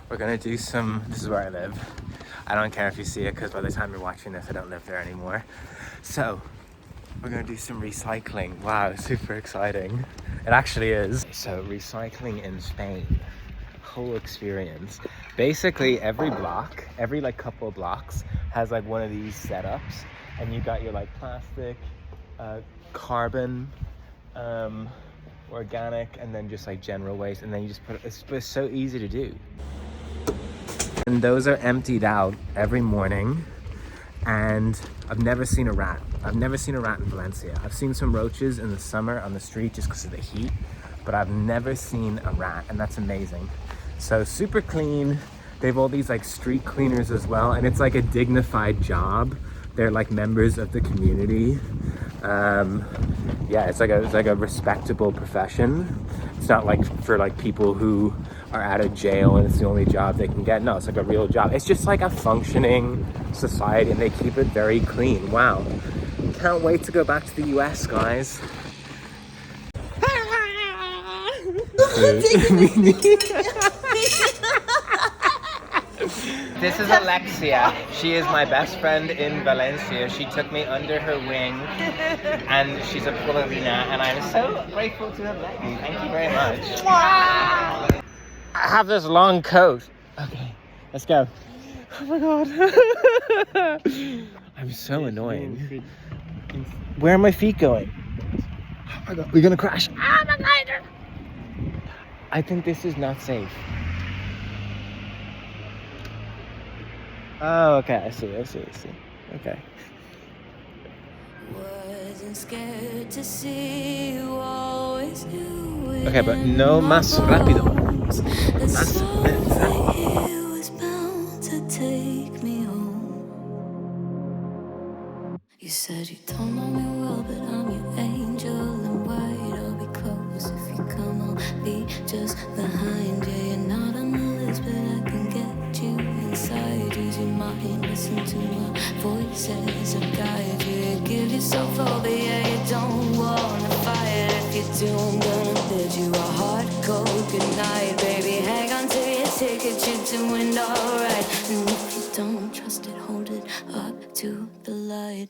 We're gonna do some, this is where I live. I don't care if you see it because by the time you're watching this, I don't live there anymore. So we're gonna do some recycling. Wow, super exciting. It actually is. So recycling in Spain, whole experience. Basically every block, every like couple of blocks has like one of these setups, and you got your like plastic, carbon, organic, and then just like general waste, and then you just put it, it's so easy to do. And those are emptied out every morning, and I've never seen a rat. I've never seen a rat in Valencia. I've seen some roaches in the summer on the street just because of the heat, but I've never seen a rat, and that's amazing. So super clean. They have all these like street cleaners as well, and it's like a dignified job. They're like members of the community. Yeah, it's like a respectable profession. It's not like for like people who are out of jail and it's the only job they can get. No, it's like a real job. It's just like a functioning society, and they keep it very clean. Wow. Can't wait to go back to the US, guys. This is Alexia. She is my best friend in Valencia. She took me under her wing, and she's a poledancing, and I'm so grateful to have met you. Thank you very much. I have this long coat. Okay, let's go. Oh my god. I'm so annoying. Where are my feet going? Oh my god, we're gonna crash. Oh my god. I think this is not safe. Oh, okay, I see. Okay. Okay, but no más rápido. Más You said you don't know me well, but I'm your angel and white. I'll be close if you come. I'll be just behind you. You're not on the list, but I can get you inside. Use your mind, listen to my voices, I'll guide you. You give yourself over, yeah, you don't wanna fight. If you do, I'm gonna bid you a hard cold goodnight. Baby, hang on to your ticket, you're doing alright. And if you don't trust it, hold it up to the light.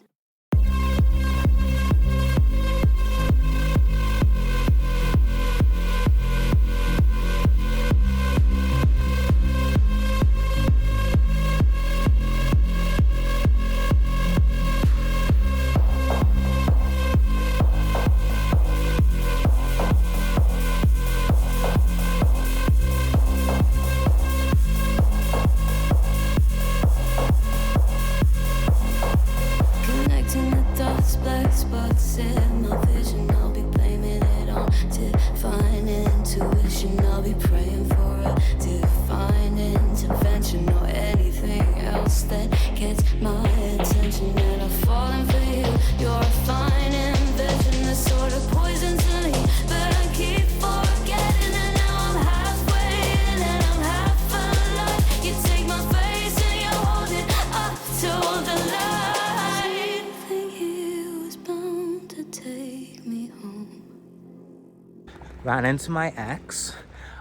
Ran into my ex.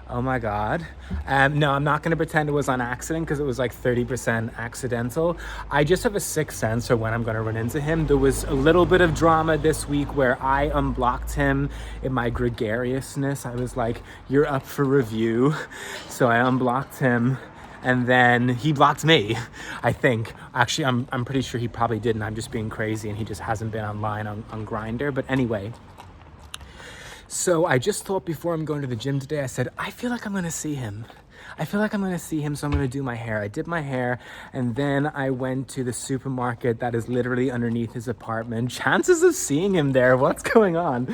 Oh my god. No, I'm not gonna pretend it was on accident because it was like 30% accidental. I just have a sixth sense for when I'm gonna run into him. There was a little bit of drama this week where I unblocked him in my gregariousness. I was like, you're up for review. So I unblocked him, and then he blocked me, I think. Actually, I'm pretty sure he probably didn't. I'm just being crazy and he just hasn't been online on Grindr. But anyway, so I just thought before I'm going to the gym today, I said, I feel like I'm gonna see him. So I'm gonna do my hair. I did my hair, and then I went to the supermarket that is literally underneath his apartment. Chances of seeing him there, what's going on?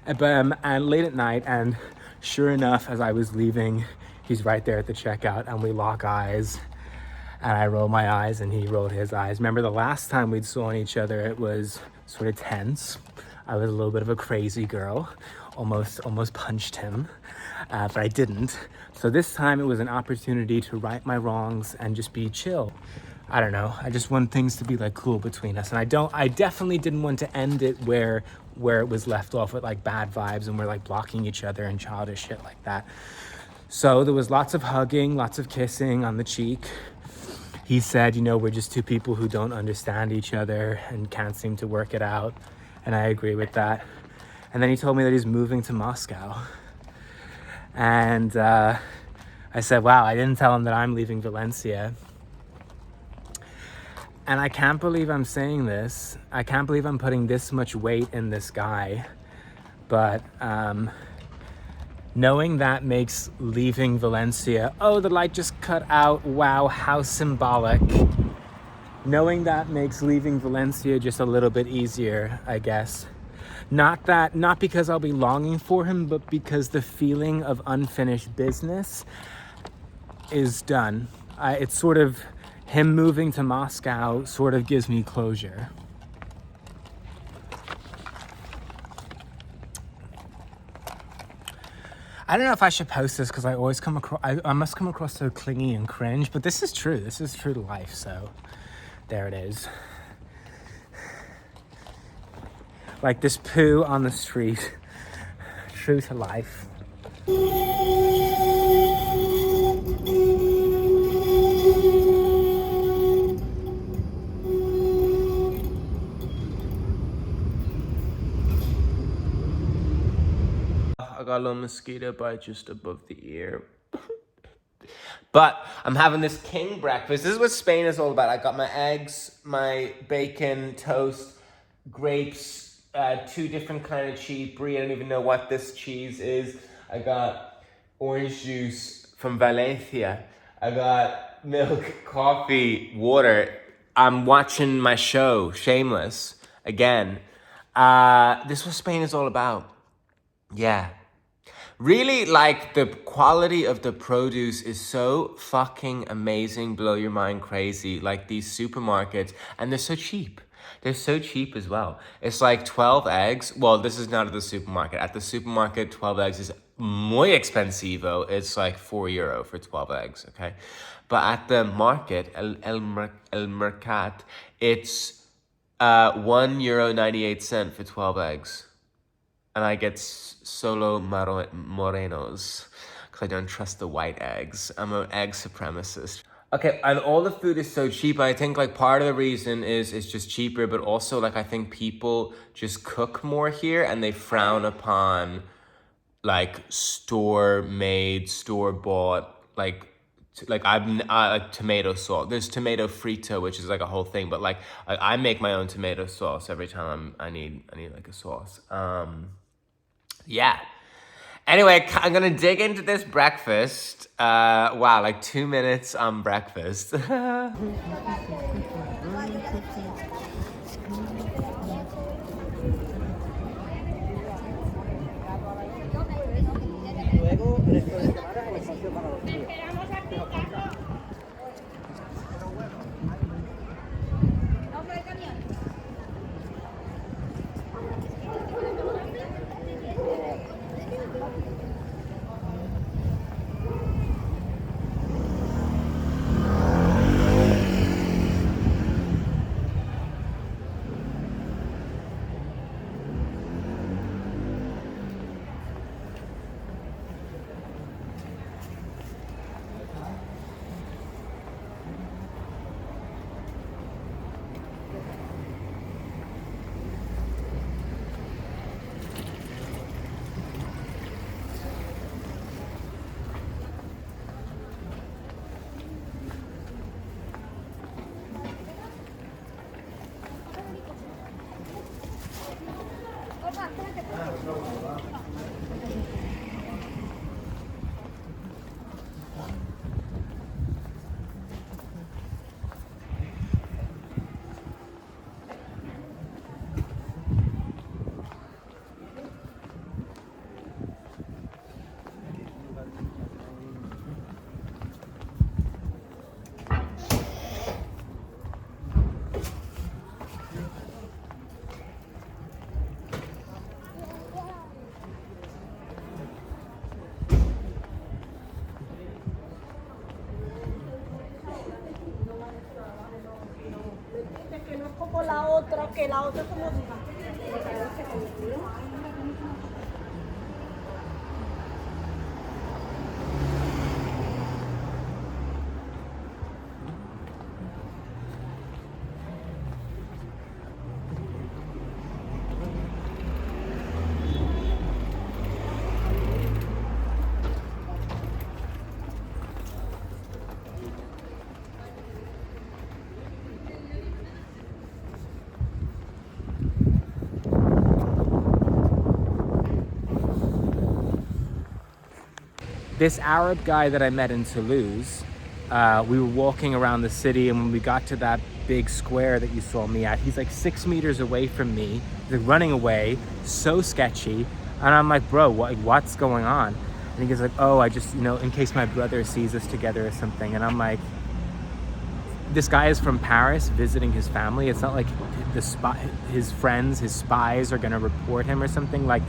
And late at night, and sure enough, as I was leaving, he's right there at the checkout, and we lock eyes. And I roll my eyes, and he rolled his eyes. Remember the last time we'd saw each other, it was sort of tense. I was a little bit of a crazy girl. Almost punched him, but I didn't. So this time it was an opportunity to right my wrongs and just be chill. I don't know. I just want things to be like cool between us, and I definitely didn't want to end it where it was left off with like bad vibes and we're like blocking each other and childish shit like that. So there was lots of hugging, lots of kissing on the cheek. He said, you know, we're just two people who don't understand each other and can't seem to work it out. And I agree with that. And then he told me that he's moving to Moscow. And I said, wow, I didn't tell him that I'm leaving Valencia. And I can't believe I'm saying this. I can't believe I'm putting this much weight in this guy. But knowing that makes leaving Valencia, oh, the light just cut out, wow, how symbolic. Knowing that makes leaving Valencia just a little bit easier, I guess. Not because I'll be longing for him, but because the feeling of unfinished business is done. It's sort of, him moving to Moscow sort of gives me closure. I don't know if I should post this because I always come across, I must come across so clingy and cringe, but this is true. This is true to life, so there it is. Like this poo on the street, true to life. I got a little mosquito bite just above the ear. But I'm having this king breakfast. This is what Spain is all about. I got my eggs, my bacon, toast, grapes, 2 different kind of cheese. Brie, I don't even know what this cheese is. I got orange juice from Valencia. I got milk, coffee, water. I'm watching my show, Shameless, again. This is what Spain is all about. Yeah. Really, like, the quality of the produce is so fucking amazing, blow your mind crazy. Like, these supermarkets, and they're so cheap. They're so cheap as well. It's like 12 eggs. Well, this is not at the supermarket. At the supermarket, 12 eggs is muy expensivo. It's like €4 for 12 eggs, okay? But at the market, el mercat, it's €1.98 for 12 eggs. And I get solo morenos because I don't trust the white eggs. I'm an egg supremacist. Okay, and all the food is so cheap. I think like part of the reason is it's just cheaper, but also like I think people just cook more here and they frown upon like store-made, store-bought, like I'm tomato sauce. There's tomato frito, which is like a whole thing, but like I make my own tomato sauce every time I need like a sauce. Yeah. Anyway, I'm gonna dig into this breakfast. Wow, like 2 minutes on breakfast. Que la otra como this Arab guy that I met in Toulouse, we were walking around the city, and when we got to that big square that you saw me at, he's like 6 meters away from me, like running away, so sketchy. And I'm like, bro, what's going on? And he goes like, oh, I just, in case my brother sees us together or something. And I'm like, this guy is from Paris visiting his family. It's not like his friends, his spies are gonna report him or something. Like,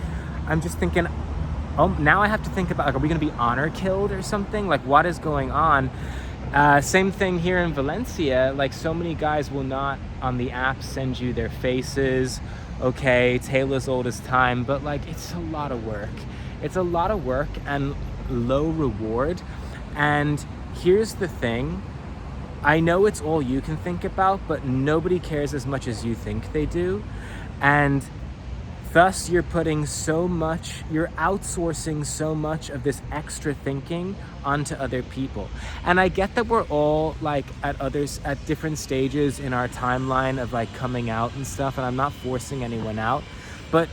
I'm just thinking, oh, now I have to think about, like, are we gonna be honor killed or something? Like, what is going on? Same thing here in Valencia. Like, so many guys will not on the app send you their faces. Okay, tale as old as time, but like, it's a lot of work. It's a lot of work and low reward. And here's the thing. I know it's all you can think about, but nobody cares as much as you think they do. And thus you're outsourcing so much of this extra thinking onto other people. And I get that we're all like at different stages in our timeline of like coming out and stuff, and I'm not forcing anyone out, but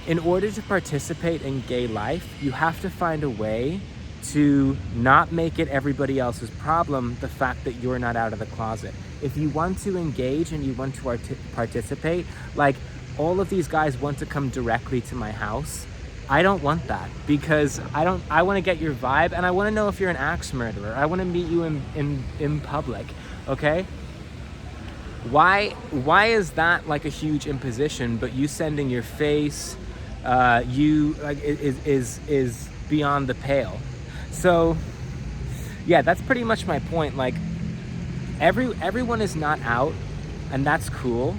in order to participate in gay life, you have to find a way to not make it everybody else's problem, the fact that you're not out of the closet. If you want to engage and you want to participate, like, all of these guys want to come directly to my house. I don't want that, because I want to get your vibe, and I want to know if you're an axe murderer. I want to meet you in public, okay? Why is that like a huge imposition, but you sending your face, is beyond the pale. So yeah, that's pretty much my point. Like, everyone is not out, and that's cool.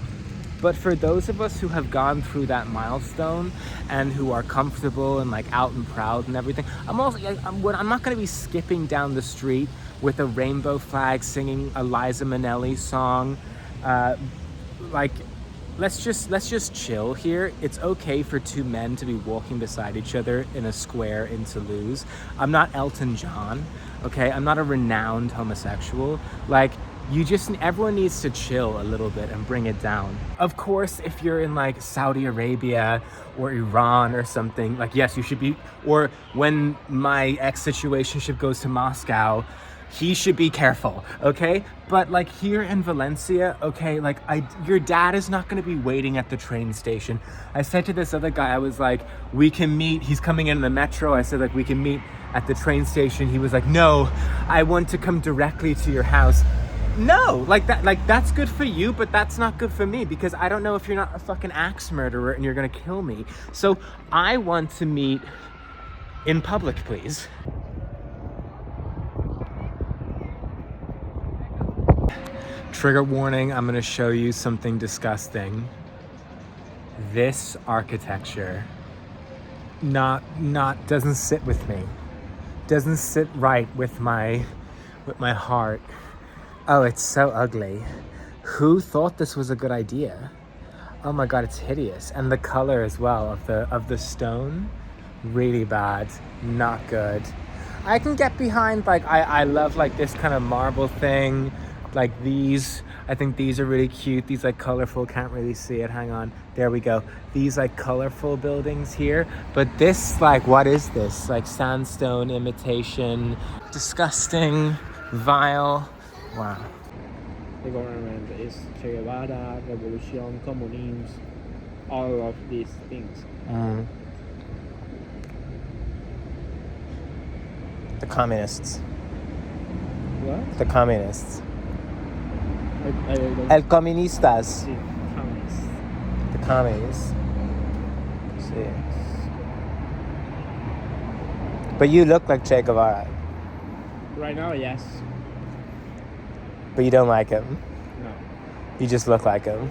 But for those of us who have gone through that milestone and who are comfortable and like out and proud and everything, I'm not going to be skipping down the street with a rainbow flag singing a Liza Minnelli song. Let's just chill here. It's okay for two men to be walking beside each other in a square in Toulouse. I'm not Elton John, okay? I'm not a renowned homosexual. Like, everyone needs to chill a little bit and bring it down. Of course, if you're in like Saudi Arabia or Iran or something, like, yes, you should be, or when my ex-situationship goes to Moscow, he should be careful, okay? But like here in Valencia, okay, like your dad is not gonna be waiting at the train station. I said to this other guy, I was like, we can meet, he's coming in the metro. I said, like, we can meet at the train station. He was like, no, I want to come directly to your house. No, that's good for you, but that's not good for me, because I don't know if you're not a fucking axe murderer and you're gonna kill me. So I want to meet in public, please. Trigger warning, I'm gonna show you something disgusting. This architecture doesn't sit with me. Doesn't sit right with my heart. Oh, it's so ugly. Who thought this was a good idea? Oh my God, it's hideous. And the color as well of the stone, really bad, not good. I can get behind, like, I love like this kind of marble thing, like these. I think these are really cute. These like colorful, can't really see it. Hang on, there we go. These like colorful buildings here. But this, like, what is this? Like sandstone imitation, disgusting, vile. Wow. The government is Che Guevara, revolution, communism, all of these things. The communists. What? The communists. I El comunistas. see communists. The communists. See. But you look like Che Guevara. Right now, yes. But you don't like him. No. You just look like him.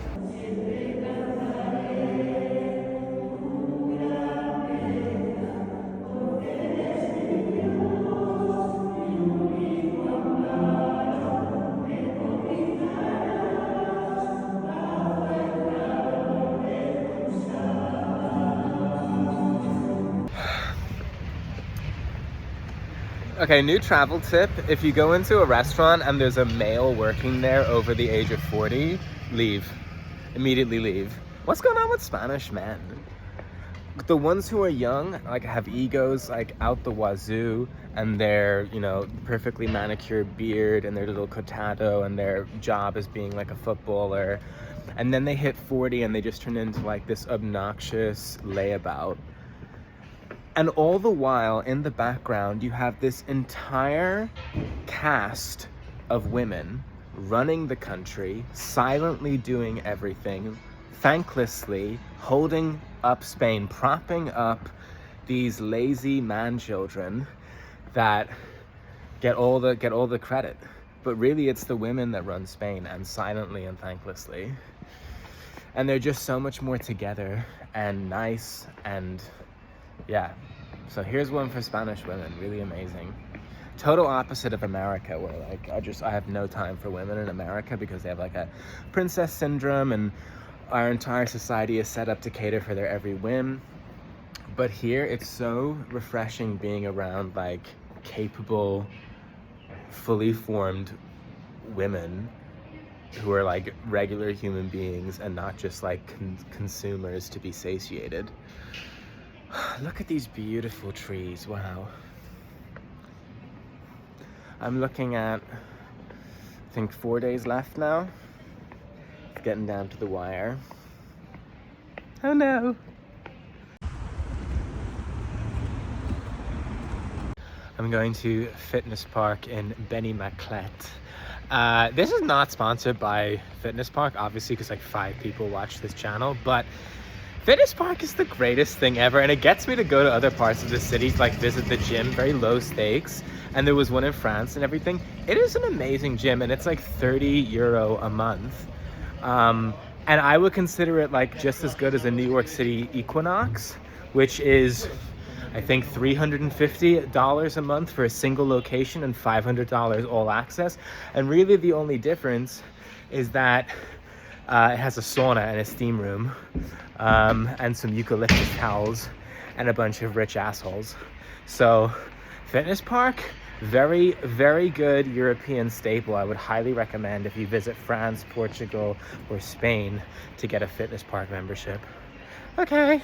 Okay, new travel tip. If you go into a restaurant and there's a male working there over the age of 40, leave. Immediately leave. What's going on with Spanish men? the ones who are young, like, have egos like out the wazoo, and their, you know, perfectly manicured beard and their little cortado, and their job as being like a footballer, and then they hit 40 and they just turn into like this obnoxious layabout. And all the while, in the background, you have this entire cast of women running the country, silently doing everything, thanklessly holding up Spain, propping up these lazy man children that get all the credit. But really, it's the women that run Spain, and silently and thanklessly. And they're just so much more together and nice, and yeah. So here's one for Spanish women, really amazing. Total opposite of America, where like I have no time for women in America because they have like a princess syndrome, and our entire society is set up to cater for their every whim. But here, it's so refreshing being around like capable, fully formed women who are like regular human beings and not just like consumers to be satiated. Look at these beautiful trees. Wow. I'm looking at, I think, 4 days left now. It's getting down to the wire. Oh no. I'm going to Fitness Park in Benimaclet. This is not sponsored by Fitness Park, obviously, because like 5 people watch this channel, but Fitness Park is the greatest thing ever, and it gets me to go to other parts of the city to like visit the gym, very low stakes. And there was one in France and everything. It is an amazing gym, and it's like €30 a month. And I would consider it like just as good as a New York City Equinox, which is, I think, $350 a month for a single location and $500 all access. And really the only difference is that it has a sauna and a steam room, and some eucalyptus towels and a bunch of rich assholes. So Fitness Park, very, very good European staple. I would highly recommend if you visit France, Portugal, or Spain to get a Fitness Park membership. Okay.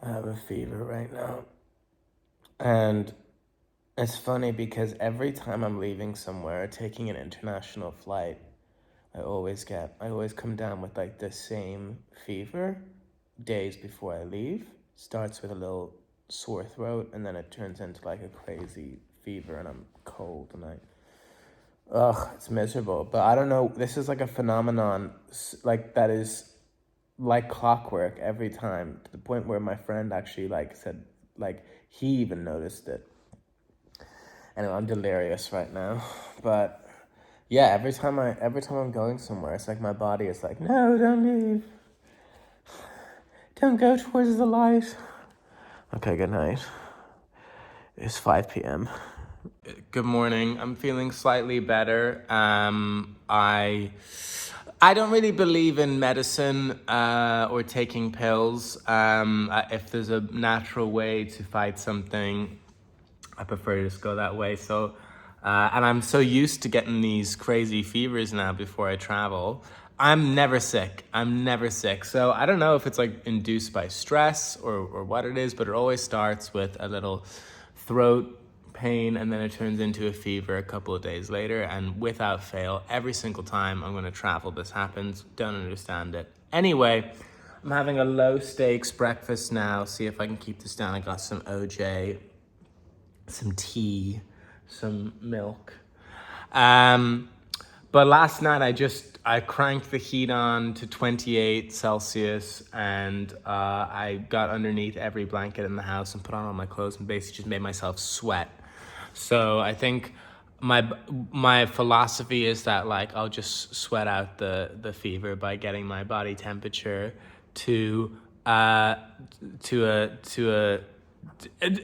I have a fever right now. And it's funny because every time I'm leaving somewhere, taking an international flight, I always come down with like the same fever days before I leave. Starts with a little sore throat, and then it turns into like a crazy fever, and I'm cold, and it's miserable. But I don't know, this is like a phenomenon like that is like clockwork every time, to the point where my friend actually like said like he even noticed it. And I'm delirious right now, but yeah, every time I'm going somewhere, it's like my body is like, no, don't leave, don't go towards the light. Okay, good night. It's 5 p.m. Good morning. I'm feeling slightly better. I don't really believe in medicine or taking pills. If there's a natural way to fight something, I prefer to just go that way. So, and I'm so used to getting these crazy fevers now before I travel. I'm never sick. So I don't know if it's like induced by stress or what it is, but it always starts with a little throat pain, and then it turns into a fever a couple of days later. And without fail, every single time I'm going to travel, this happens. Don't understand it. Anyway, I'm having a low stakes breakfast now. See if I can keep this down. I got some OJ, some tea, some milk. But last night I cranked the heat on to 28 Celsius, and I got underneath every blanket in the house and put on all my clothes and basically just made myself sweat. So I think my philosophy is that like I'll just sweat out the fever by getting my body temperature to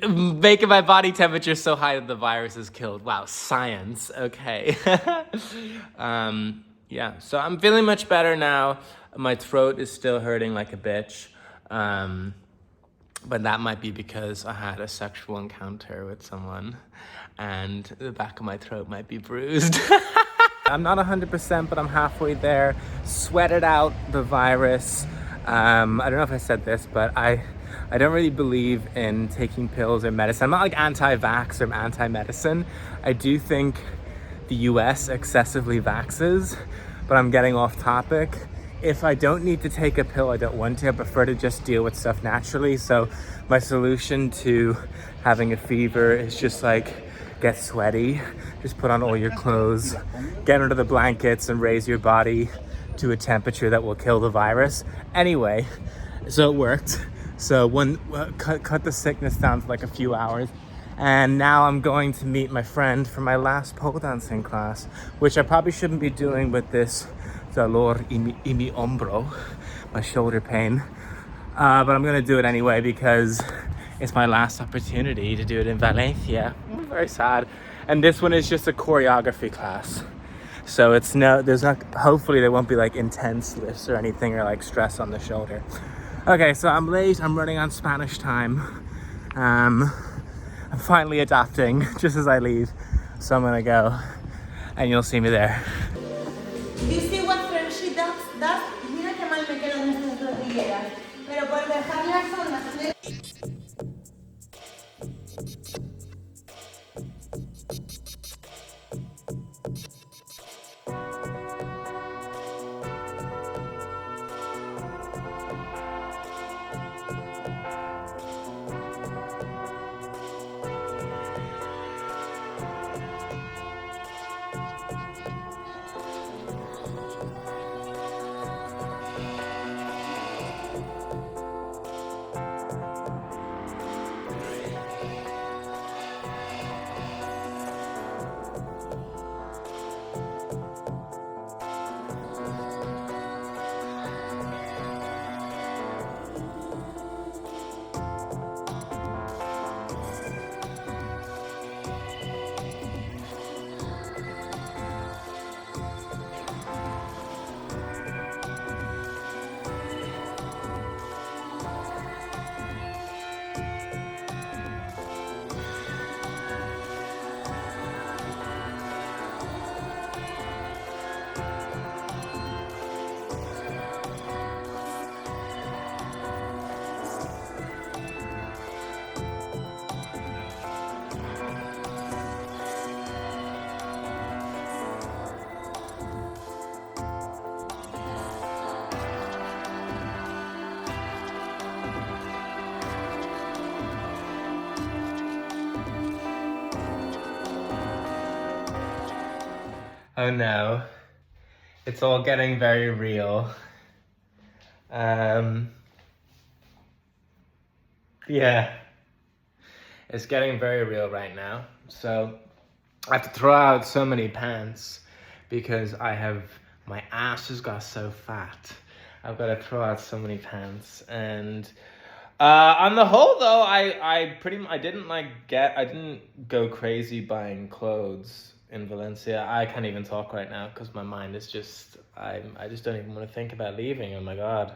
making my body temperature so high that the virus is killed. Wow, science. Okay. Yeah, so I'm feeling much better now. My throat is still hurting like a bitch. But that might be because I had a sexual encounter with someone and the back of my throat might be bruised. I'm not 100%, but I'm halfway there. Sweated out the virus. I don't know if I said this, but I don't really believe in taking pills or medicine. I'm not like anti-vax or anti-medicine. I do think the US excessively vaxes, but I'm getting off topic. If I don't need to take a pill, I don't want to. I prefer to just deal with stuff naturally. So my solution to having a fever is just like get sweaty, just put on all your clothes, get under the blankets and raise your body to a temperature that will kill the virus. Anyway, so it worked. So cut the sickness down to like a few hours. And now I'm going to meet my friend for my last pole dancing class, which I probably shouldn't be doing with this dolor y mi hombro, my shoulder pain. But I'm gonna do it anyway because it's my last opportunity to do it in Valencia. I'm very sad. And this one is just a choreography class. So hopefully there won't be like intense lifts or anything or like stress on the shoulder. Okay, so I'm late, I'm running on Spanish time. I'm finally adapting just as I leave. So I'm gonna go and you'll see me there. Do you see what friendship does? Mira que mal me quedan estas rodilleras. Pero por dejar las zonas. Oh no, it's all getting very real. Yeah, it's getting very real right now. So I have to throw out so many pants because my ass has got so fat. I've got to throw out so many pants. And on the whole though, I didn't go crazy buying clothes in Valencia. I can't even talk right now because my mind is just, I just don't even want to think about leaving. Oh my God.